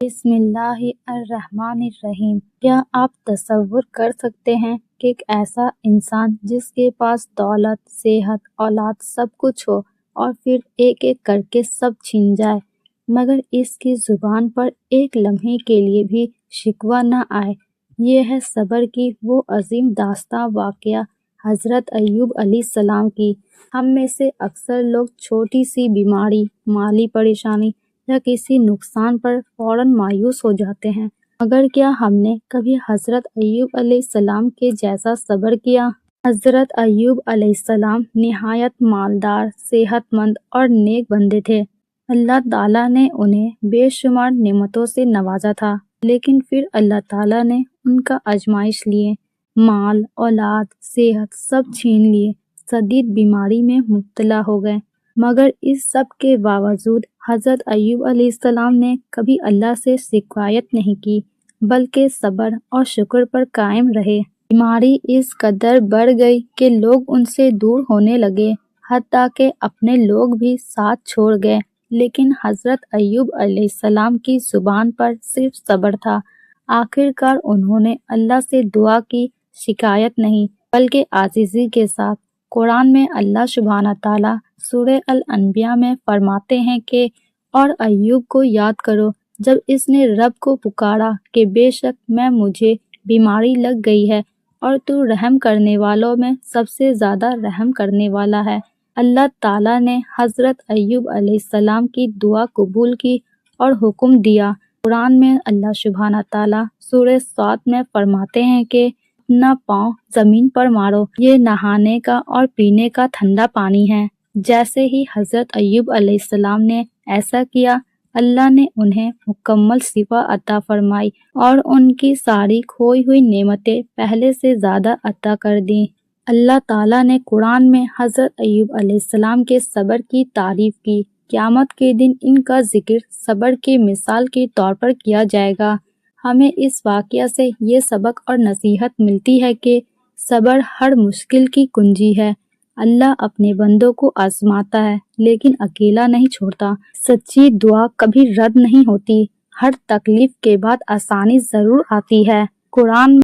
بسم اللہ الرحمن الرحیم۔ کیا آپ تصور کر سکتے ہیں کہ ایک ایسا انسان جس کے پاس دولت، صحت، اولاد سب کچھ ہو اور پھر ایک ایک کر کے سب چھن جائے، مگر اس کی زبان پر ایک لمحے کے لیے بھی شکوہ نہ آئے؟ یہ ہے صبر کی وہ عظیم داستاں واقعہ حضرت ایوب علیہ السلام کی۔ ہم میں سے اکثر لوگ چھوٹی سی بیماری، مالی پریشانی یا کسی نقصان پر فوراً مایوس ہو جاتے ہیں، مگر کیا ہم نے کبھی حضرت ایوب علیہ السلام کے جیسا صبر کیا؟ حضرت ایوب علیہ السلام نہایت مالدار، صحت مند اور نیک بندے تھے۔ اللہ تعالیٰ نے انہیں بے شمار نعمتوں سے نوازا تھا، لیکن پھر اللہ تعالیٰ نے ان کا آزمائش لیے، مال، اولاد، صحت سب چھین لیے، شدید بیماری میں مبتلا ہو گئے۔ مگر اس سب کے باوجود حضرت ایوب علیہ السلام نے کبھی اللہ سے شکایت نہیں کی، بلکہ صبر اور شکر پر قائم رہے۔ بیماری اس قدر بڑھ گئی کہ لوگ ان سے دور ہونے لگے، حتیٰ کہ اپنے لوگ بھی ساتھ چھوڑ گئے، لیکن حضرت ایوب علیہ السلام کی زبان پر صرف صبر تھا۔ آخر کار انہوں نے اللہ سے دعا کی، شکایت نہیں بلکہ عاجزی کے ساتھ۔ قرآن میں اللہ سبحانہ تعالیٰ سورہ الانبیاء میں فرماتے ہیں کہ اور ایوب کو یاد کرو جب اس نے رب کو پکارا کہ بے شک مجھے بیماری لگ گئی ہے اور تو رحم کرنے والوں میں سب سے زیادہ رحم کرنے والا ہے۔ اللہ تعالیٰ نے حضرت ایوب علیہ السلام کی دعا قبول کی اور حکم دیا۔ قرآن میں اللہ سبحانہ تعالیٰ سورہ صاد میں فرماتے ہیں کہ اپنا پاؤں زمین پر مارو، یہ نہانے کا اور پینے کا ٹھنڈا پانی ہے۔ جیسے ہی حضرت ایوب علیہ السلام نے ایسا کیا، اللہ نے انہیں مکمل شفا عطا فرمائی اور ان کی ساری کھوئی ہوئی نعمتیں پہلے سے زیادہ عطا کر دیں۔ اللہ تعالیٰ نے قرآن میں حضرت ایوب علیہ السلام کے صبر کی تعریف کی۔ قیامت کے دن ان کا ذکر صبر کی مثال کے طور پر کیا جائے گا۔ ہمیں اس واقعہ سے یہ سبق اور نصیحت ملتی ہے کہ صبر ہر مشکل کی کنجی ہے۔ اللہ اپنے بندوں کو آزماتا ہے لیکن اکیلا نہیں چھوڑتا۔ سچی دعا کبھی رد نہیں ہوتی۔ ہر تکلیف کے بعد آسانی ضرور آتی ہے۔ قرآن